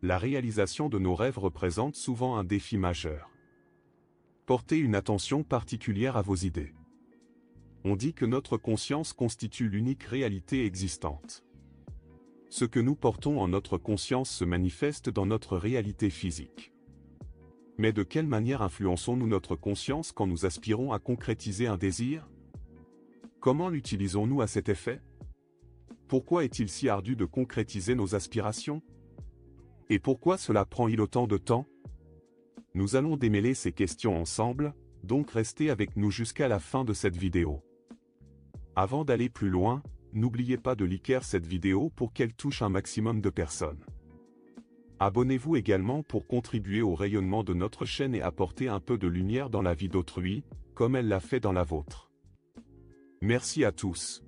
la réalisation de nos rêves représente souvent un défi majeur. Portez une attention particulière à vos idées. On dit que notre conscience constitue l'unique réalité existante. Ce que nous portons en notre conscience se manifeste dans notre réalité physique. Mais de quelle manière influençons-nous notre conscience quand nous aspirons à concrétiser un désir? Comment l'utilisons-nous à cet effet? Pourquoi est-il si ardu de concrétiser nos aspirations? Et pourquoi cela prend-il autant de temps? Nous allons démêler ces questions ensemble, donc restez avec nous jusqu'à la fin de cette vidéo. Avant d'aller plus loin, n'oubliez pas de liker cette vidéo pour qu'elle touche un maximum de personnes. Abonnez-vous également pour contribuer au rayonnement de notre chaîne et apporter un peu de lumière dans la vie d'autrui, comme elle l'a fait dans la vôtre. Merci à tous.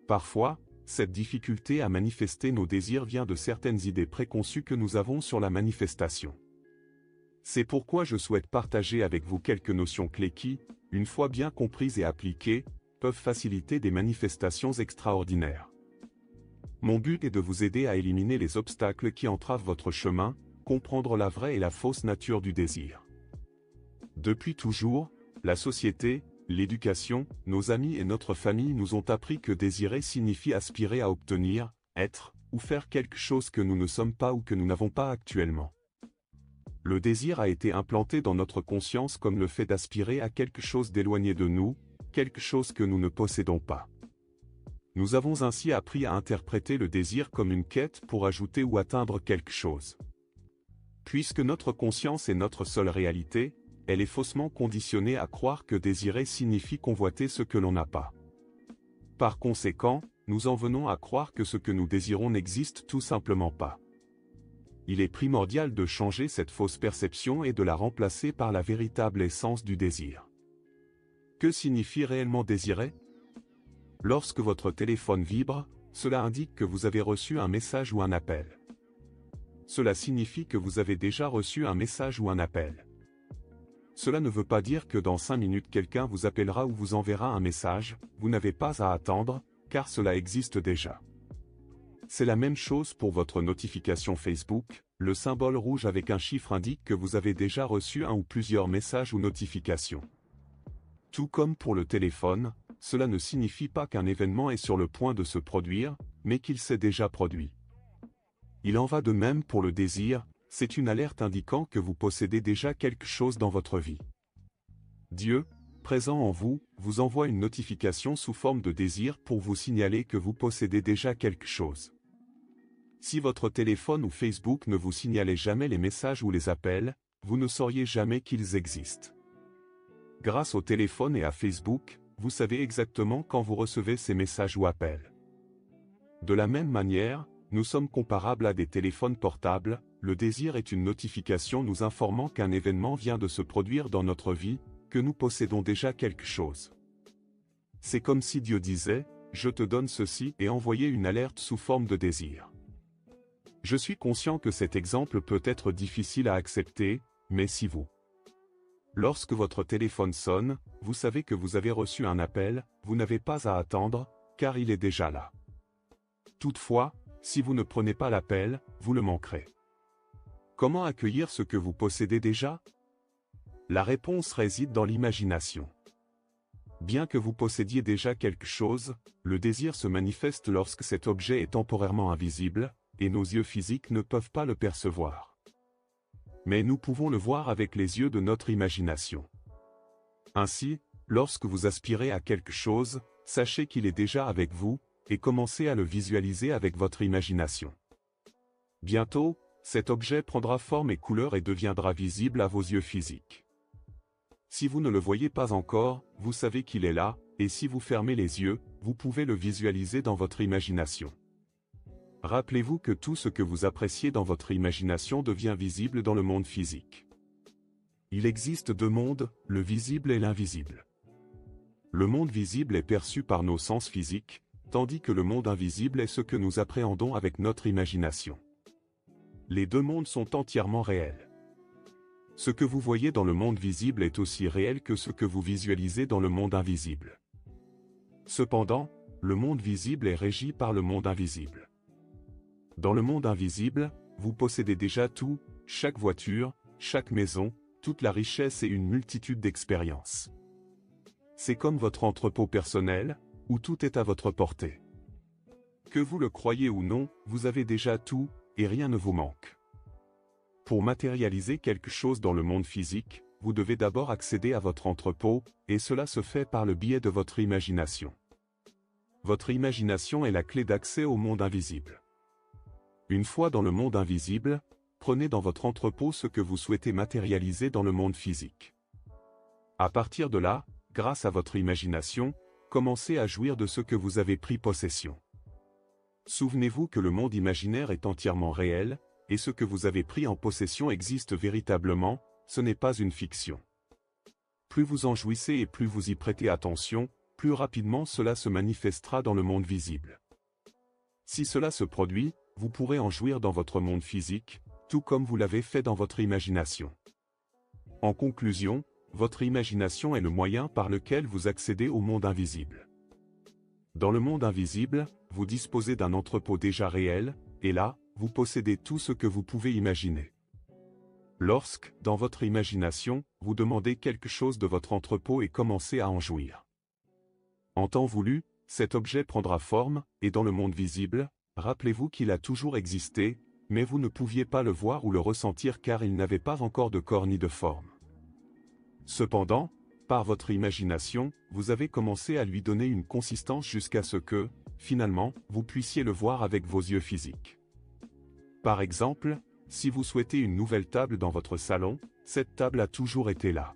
Parfois, cette difficulté à manifester nos désirs vient de certaines idées préconçues que nous avons sur la manifestation. C'est pourquoi je souhaite partager avec vous quelques notions clés qui, une fois bien comprises et appliquées, peuvent faciliter des manifestations extraordinaires. Mon but est de vous aider à éliminer les obstacles qui entravent votre chemin, comprendre la vraie et la fausse nature du désir. Depuis toujours, la société, l'éducation, nos amis et notre famille nous ont appris que désirer signifie aspirer à obtenir, être, ou faire quelque chose que nous ne sommes pas ou que nous n'avons pas actuellement. Le désir a été implanté dans notre conscience comme le fait d'aspirer à quelque chose d'éloigné de nous, quelque chose que nous ne possédons pas. Nous avons ainsi appris à interpréter le désir comme une quête pour ajouter ou atteindre quelque chose. Puisque notre conscience est notre seule réalité, elle est faussement conditionnée à croire que désirer signifie convoiter ce que l'on n'a pas. Par conséquent, nous en venons à croire que ce que nous désirons n'existe tout simplement pas. Il est primordial de changer cette fausse perception et de la remplacer par la véritable essence du désir. Que signifie réellement désirer? Lorsque votre téléphone vibre, cela indique que vous avez reçu un message ou un appel. Cela signifie que vous avez déjà reçu un message ou un appel. Cela ne veut pas dire que dans 5 minutes quelqu'un vous appellera ou vous enverra un message, vous n'avez pas à attendre, car cela existe déjà. C'est la même chose pour votre notification Facebook, le symbole rouge avec un chiffre indique que vous avez déjà reçu un ou plusieurs messages ou notifications. Tout comme pour le téléphone, cela ne signifie pas qu'un événement est sur le point de se produire, mais qu'il s'est déjà produit. Il en va de même pour le désir, c'est une alerte indiquant que vous possédez déjà quelque chose dans votre vie. Dieu, présent en vous, vous envoie une notification sous forme de désir pour vous signaler que vous possédez déjà quelque chose. Si votre téléphone ou Facebook ne vous signalait jamais les messages ou les appels, vous ne sauriez jamais qu'ils existent. Grâce au téléphone et à Facebook, vous savez exactement quand vous recevez ces messages ou appels. De la même manière, nous sommes comparables à des téléphones portables, le désir est une notification nous informant qu'un événement vient de se produire dans notre vie, que nous possédons déjà quelque chose. C'est comme si Dieu disait, « Je te donne ceci » et envoyait une alerte sous forme de désir. Je suis conscient que cet exemple peut être difficile à accepter, mais si vous Lorsque votre téléphone sonne, vous savez que vous avez reçu un appel, vous n'avez pas à attendre, car il est déjà là. Toutefois, si vous ne prenez pas l'appel, vous le manquerez. Comment accueillir ce que vous possédez déjà? La réponse réside dans l'imagination. Bien que vous possédiez déjà quelque chose, le désir se manifeste lorsque cet objet est temporairement invisible, et nos yeux physiques ne peuvent pas le percevoir. Mais nous pouvons le voir avec les yeux de notre imagination. Ainsi, lorsque vous aspirez à quelque chose, sachez qu'il est déjà avec vous, et commencez à le visualiser avec votre imagination. Bientôt, cet objet prendra forme et couleur et deviendra visible à vos yeux physiques. Si vous ne le voyez pas encore, vous savez qu'il est là, et si vous fermez les yeux, vous pouvez le visualiser dans votre imagination. Rappelez-vous que tout ce que vous appréciez dans votre imagination devient visible dans le monde physique. Il existe 2 mondes, le visible et l'invisible. Le monde visible est perçu par nos sens physiques, tandis que le monde invisible est ce que nous appréhendons avec notre imagination. Les 2 mondes sont entièrement réels. Ce que vous voyez dans le monde visible est aussi réel que ce que vous visualisez dans le monde invisible. Cependant, le monde visible est régi par le monde invisible. Dans le monde invisible, vous possédez déjà tout, chaque voiture, chaque maison, toute la richesse et une multitude d'expériences. C'est comme votre entrepôt personnel, où tout est à votre portée. Que vous le croyez ou non, vous avez déjà tout, et rien ne vous manque. Pour matérialiser quelque chose dans le monde physique, vous devez d'abord accéder à votre entrepôt, et cela se fait par le biais de votre imagination. Votre imagination est la clé d'accès au monde invisible. Une fois dans le monde invisible, prenez dans votre entrepôt ce que vous souhaitez matérialiser dans le monde physique. À partir de là, grâce à votre imagination, commencez à jouir de ce que vous avez pris possession. Souvenez-vous que le monde imaginaire est entièrement réel, et ce que vous avez pris en possession existe véritablement, ce n'est pas une fiction. Plus vous en jouissez et plus vous y prêtez attention, plus rapidement cela se manifestera dans le monde visible. Si cela se produit, vous pourrez en jouir dans votre monde physique, tout comme vous l'avez fait dans votre imagination. En conclusion, votre imagination est le moyen par lequel vous accédez au monde invisible. Dans le monde invisible, vous disposez d'un entrepôt déjà réel, et là, vous possédez tout ce que vous pouvez imaginer. Lorsque, dans votre imagination, vous demandez quelque chose de votre entrepôt et commencez à en jouir. En temps voulu, cet objet prendra forme, et dans le monde visible, rappelez-vous qu'il a toujours existé, mais vous ne pouviez pas le voir ou le ressentir car il n'avait pas encore de corps ni de forme. Cependant, par votre imagination, vous avez commencé à lui donner une consistance jusqu'à ce que, finalement, vous puissiez le voir avec vos yeux physiques. Par exemple, si vous souhaitez une nouvelle table dans votre salon, cette table a toujours été là.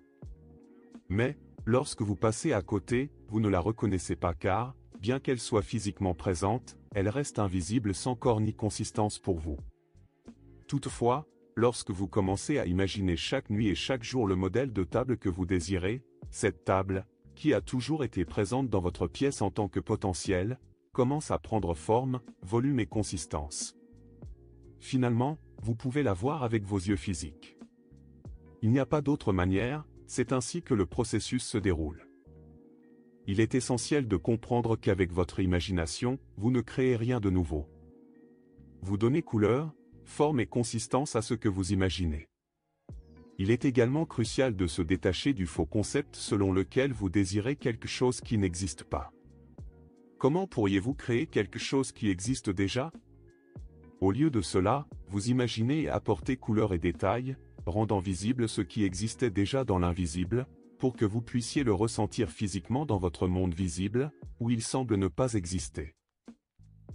Mais, lorsque vous passez à côté, vous ne la reconnaissez pas car, bien qu'elle soit physiquement présente, elle reste invisible sans corps ni consistance pour vous. Toutefois, lorsque vous commencez à imaginer chaque nuit et chaque jour le modèle de table que vous désirez, cette table, qui a toujours été présente dans votre pièce en tant que potentiel, commence à prendre forme, volume et consistance. Finalement, vous pouvez la voir avec vos yeux physiques. Il n'y a pas d'autre manière, c'est ainsi que le processus se déroule. Il est essentiel de comprendre qu'avec votre imagination, vous ne créez rien de nouveau. Vous donnez couleur, forme et consistance à ce que vous imaginez. Il est également crucial de se détacher du faux concept selon lequel vous désirez quelque chose qui n'existe pas. Comment pourriez-vous créer quelque chose qui existe déjà? Au lieu de cela, vous imaginez et apportez couleur et détails, rendant visible ce qui existait déjà dans l'invisible, pour que vous puissiez le ressentir physiquement dans votre monde visible, où il semble ne pas exister.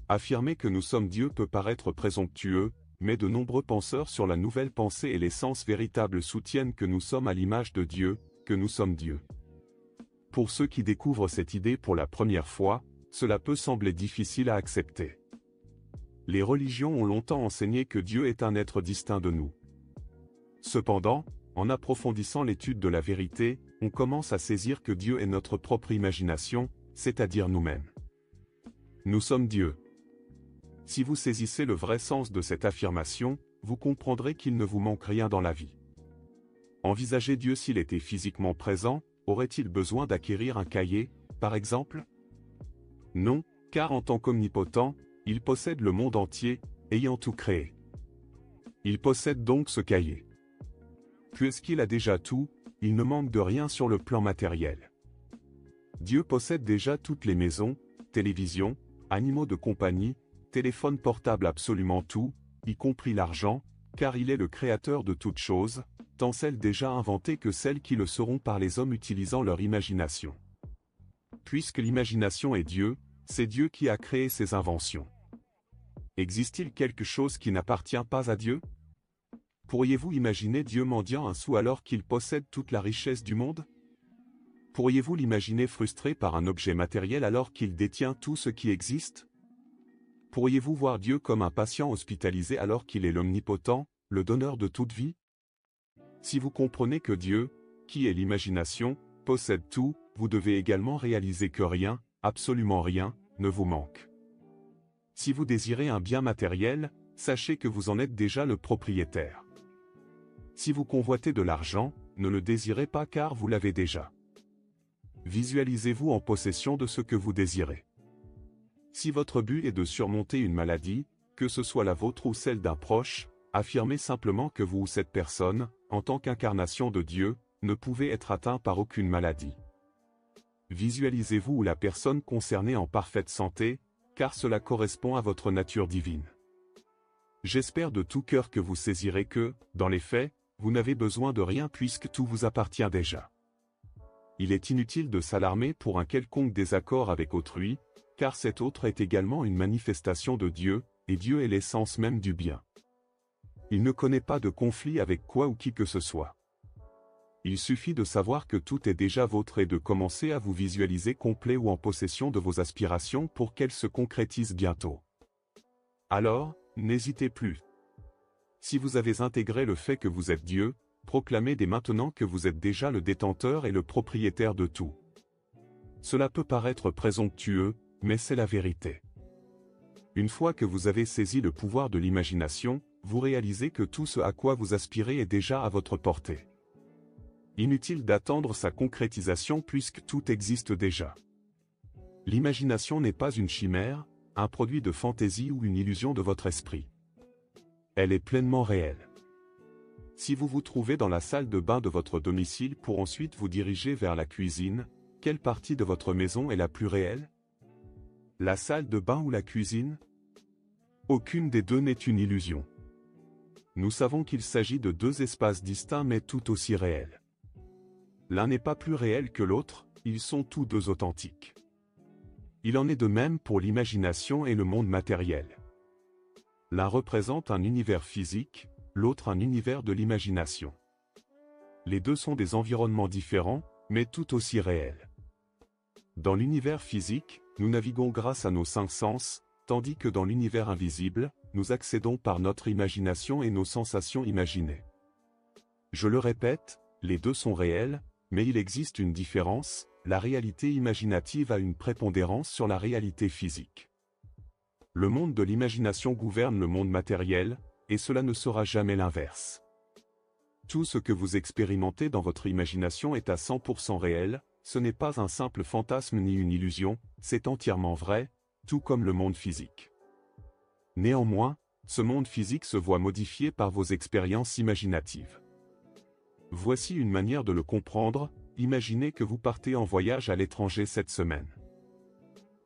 Affirmer que nous sommes Dieu peut paraître présomptueux, mais de nombreux penseurs sur la nouvelle pensée et l'essence véritable soutiennent que nous sommes à l'image de Dieu, que nous sommes Dieu. Pour ceux qui découvrent cette idée pour la première fois, cela peut sembler difficile à accepter. Les religions ont longtemps enseigné que Dieu est un être distinct de nous. Cependant, en approfondissant l'étude de la vérité, on commence à saisir que Dieu est notre propre imagination, c'est-à-dire nous-mêmes. Nous sommes Dieu. Si vous saisissez le vrai sens de cette affirmation, vous comprendrez qu'il ne vous manque rien dans la vie. Envisagez Dieu s'il était physiquement présent, aurait-il besoin d'acquérir un cahier, par exemple? Non, car en tant qu'omnipotent, il possède le monde entier, ayant tout créé. Il possède donc ce cahier. Puisqu'il a déjà tout, il ne manque de rien sur le plan matériel. Dieu possède déjà toutes les maisons, télévisions, animaux de compagnie, téléphones portables, absolument tout, y compris l'argent, car il est le créateur de toutes choses, tant celles déjà inventées que celles qui le seront par les hommes utilisant leur imagination. Puisque l'imagination est Dieu, c'est Dieu qui a créé ces inventions. Existe-t-il quelque chose qui n'appartient pas à Dieu? Pourriez-vous imaginer Dieu mendiant un sou alors qu'il possède toute la richesse du monde? Pourriez-vous l'imaginer frustré par un objet matériel alors qu'il détient tout ce qui existe? Pourriez-vous voir Dieu comme un patient hospitalisé alors qu'il est l'omnipotent, le donneur de toute vie? Si vous comprenez que Dieu, qui est l'imagination, possède tout, vous devez également réaliser que rien, absolument rien, ne vous manque. Si vous désirez un bien matériel, sachez que vous en êtes déjà le propriétaire. Si vous convoitez de l'argent, ne le désirez pas car vous l'avez déjà. Visualisez-vous en possession de ce que vous désirez. Si votre but est de surmonter une maladie, que ce soit la vôtre ou celle d'un proche, affirmez simplement que vous ou cette personne, en tant qu'incarnation de Dieu, ne pouvez être atteint par aucune maladie. Visualisez-vous ou la personne concernée en parfaite santé, car cela correspond à votre nature divine. J'espère de tout cœur que vous saisirez que, dans les faits, vous n'avez besoin de rien puisque tout vous appartient déjà. Il est inutile de s'alarmer pour un quelconque désaccord avec autrui, car cet autre est également une manifestation de Dieu, et Dieu est l'essence même du bien. Il ne connaît pas de conflit avec quoi ou qui que ce soit. Il suffit de savoir que tout est déjà vôtre et de commencer à vous visualiser complet ou en possession de vos aspirations pour qu'elles se concrétisent bientôt. Alors, n'hésitez plus. Si vous avez intégré le fait que vous êtes Dieu, proclamez dès maintenant que vous êtes déjà le détenteur et le propriétaire de tout. Cela peut paraître présomptueux, mais c'est la vérité. Une fois que vous avez saisi le pouvoir de l'imagination, vous réalisez que tout ce à quoi vous aspirez est déjà à votre portée. Inutile d'attendre sa concrétisation puisque tout existe déjà. L'imagination n'est pas une chimère, un produit de fantaisie ou une illusion de votre esprit. Elle est pleinement réelle. Si vous vous trouvez dans la salle de bain de votre domicile pour ensuite vous diriger vers la cuisine, quelle partie de votre maison est la plus réelle? La salle de bain ou la cuisine? Aucune des deux n'est une illusion. Nous savons qu'il s'agit de deux espaces distincts mais tout aussi réels. L'un n'est pas plus réel que l'autre, ils sont tous deux authentiques. Il en est de même pour l'imagination et le monde matériel. L'un représente un univers physique, l'autre un univers de l'imagination. Les deux sont des environnements différents, mais tout aussi réels. Dans l'univers physique, nous naviguons grâce à nos cinq sens, tandis que dans l'univers invisible, nous accédons par notre imagination et nos sensations imaginées. Je le répète, les deux sont réels, mais il existe une différence, la réalité imaginative a une prépondérance sur la réalité physique. Le monde de l'imagination gouverne le monde matériel, et cela ne sera jamais l'inverse. Tout ce que vous expérimentez dans votre imagination est à 100% réel, ce n'est pas un simple fantasme ni une illusion, c'est entièrement vrai, tout comme le monde physique. Néanmoins, ce monde physique se voit modifié par vos expériences imaginatives. Voici une manière de le comprendre, imaginez que vous partez en voyage à l'étranger cette semaine.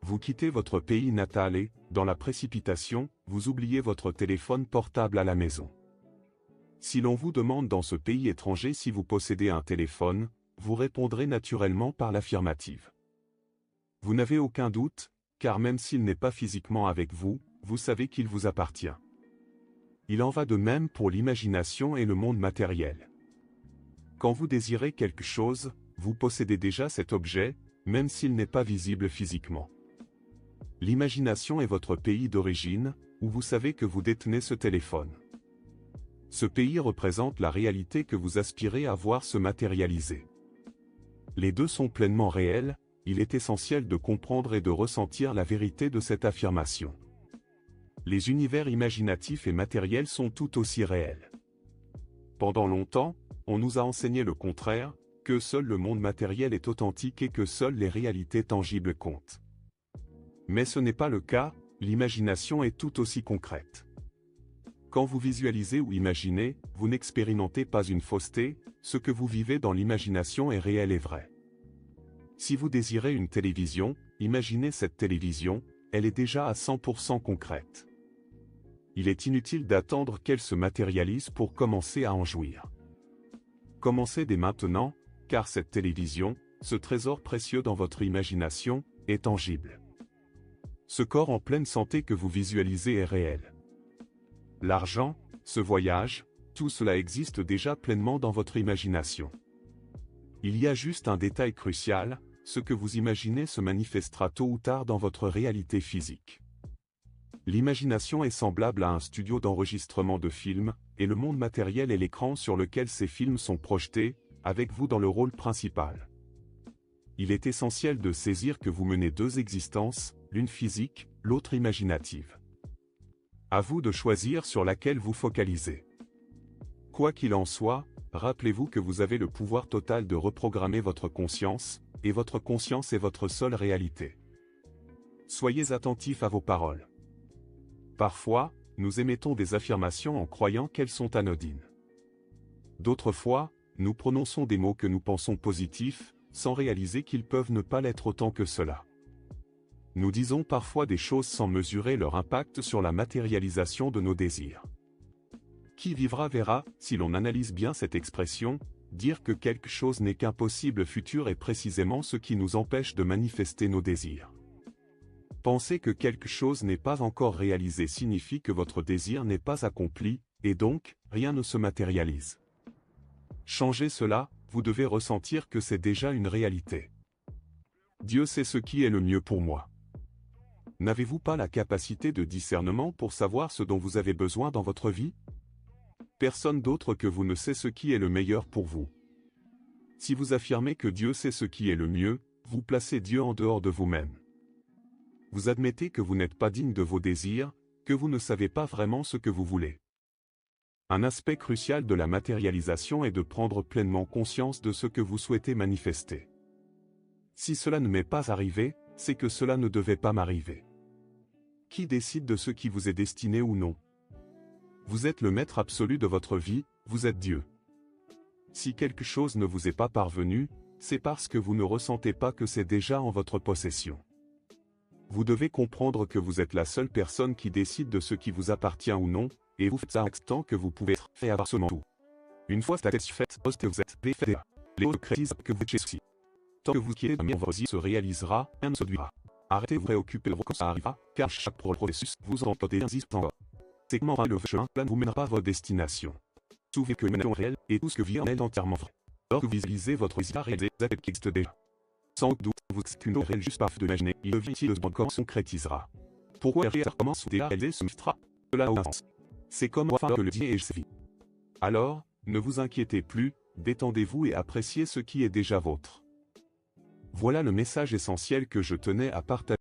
Vous quittez votre pays natal et, dans la précipitation, vous oubliez votre téléphone portable à la maison. Si l'on vous demande dans ce pays étranger si vous possédez un téléphone, vous répondrez naturellement par l'affirmative. Vous n'avez aucun doute, car même s'il n'est pas physiquement avec vous, vous savez qu'il vous appartient. Il en va de même pour l'imagination et le monde matériel. Quand vous désirez quelque chose, vous possédez déjà cet objet, même s'il n'est pas visible physiquement. L'imagination est votre pays d'origine, où vous savez que vous détenez ce téléphone. Ce pays représente la réalité que vous aspirez à voir se matérialiser. Les deux sont pleinement réels, il est essentiel de comprendre et de ressentir la vérité de cette affirmation. Les univers imaginatifs et matériels sont tout aussi réels. Pendant longtemps, on nous a enseigné le contraire, que seul le monde matériel est authentique et que seules les réalités tangibles comptent. Mais ce n'est pas le cas, l'imagination est tout aussi concrète. Quand vous visualisez ou imaginez, vous n'expérimentez pas une fausseté, ce que vous vivez dans l'imagination est réel et vrai. Si vous désirez une télévision, imaginez cette télévision, elle est déjà à 100% concrète. Il est inutile d'attendre qu'elle se matérialise pour commencer à en jouir. Commencez dès maintenant, car cette télévision, ce trésor précieux dans votre imagination, est tangible. Ce corps en pleine santé que vous visualisez est réel. L'argent, ce voyage, tout cela existe déjà pleinement dans votre imagination. Il y a juste un détail crucial, ce que vous imaginez se manifestera tôt ou tard dans votre réalité physique. L'imagination est semblable à un studio d'enregistrement de films, et le monde matériel est l'écran sur lequel ces films sont projetés, avec vous dans le rôle principal. Il est essentiel de saisir que vous menez deux existences, l'une physique, l'autre imaginative. À vous de choisir sur laquelle vous focalisez. Quoi qu'il en soit, rappelez-vous que vous avez le pouvoir total de reprogrammer votre conscience, et votre conscience est votre seule réalité. Soyez attentifs à vos paroles. Parfois, nous émettons des affirmations en croyant qu'elles sont anodines. D'autres fois, nous prononçons des mots que nous pensons positifs, sans réaliser qu'ils peuvent ne pas l'être autant que cela. Nous disons parfois des choses sans mesurer leur impact sur la matérialisation de nos désirs. Qui vivra verra, si l'on analyse bien cette expression, dire que quelque chose n'est qu'un possible futur est précisément ce qui nous empêche de manifester nos désirs. Penser que quelque chose n'est pas encore réalisé signifie que votre désir n'est pas accompli, et donc, rien ne se matérialise. Changez cela, vous devez ressentir que c'est déjà une réalité. Dieu sait ce qui est le mieux pour moi. N'avez-vous pas la capacité de discernement pour savoir ce dont vous avez besoin dans votre vie? Personne d'autre que vous ne sait ce qui est le meilleur pour vous. Si vous affirmez que Dieu sait ce qui est le mieux, vous placez Dieu en dehors de vous-même. Vous admettez que vous n'êtes pas digne de vos désirs, que vous ne savez pas vraiment ce que vous voulez. Un aspect crucial de la matérialisation est de prendre pleinement conscience de ce que vous souhaitez manifester. Si cela ne m'est pas arrivé, c'est que cela ne devait pas m'arriver. Qui décide de ce qui vous est destiné ou non? Vous êtes le maître absolu de votre vie, vous êtes Dieu. Si quelque chose ne vous est pas parvenu, c'est parce que vous ne ressentez pas que c'est déjà en votre possession. Vous devez comprendre que vous êtes la seule personne qui décide de ce qui vous appartient ou non, et vous faites ça tant que vous pouvez faire absolument tout. Une fois cette question faite, vous êtes défait. Les autres crédits que vous êtes aussi. Tant que vous quittez votre vie se réalisera, rien ne se produira. Arrêtez de vous préoccuper de vos quand ça arrivera, car chaque processus vous entendez insistant. C'est comment le chemin ne vous mènera pas à votre destination. Souvenez que l'humanité est réelle, et tout ce que vit en elle est entièrement vrai. Lorsque vous visualisez votre désir réalisé, vous êtes qui existe déjà. Sans doute, vous êtes qu'une autre réelle juste par de l'imaginer, il devient utile de se demander comment se concrétisera. Pourquoi comment se réaliser ce mitra? Cela n'a aucun sens. C'est comme enfin que le dit et je sais. Alors, ne vous inquiétez plus, détendez-vous et appréciez ce qui est déjà vôtre. Voilà le message essentiel que je tenais à partager.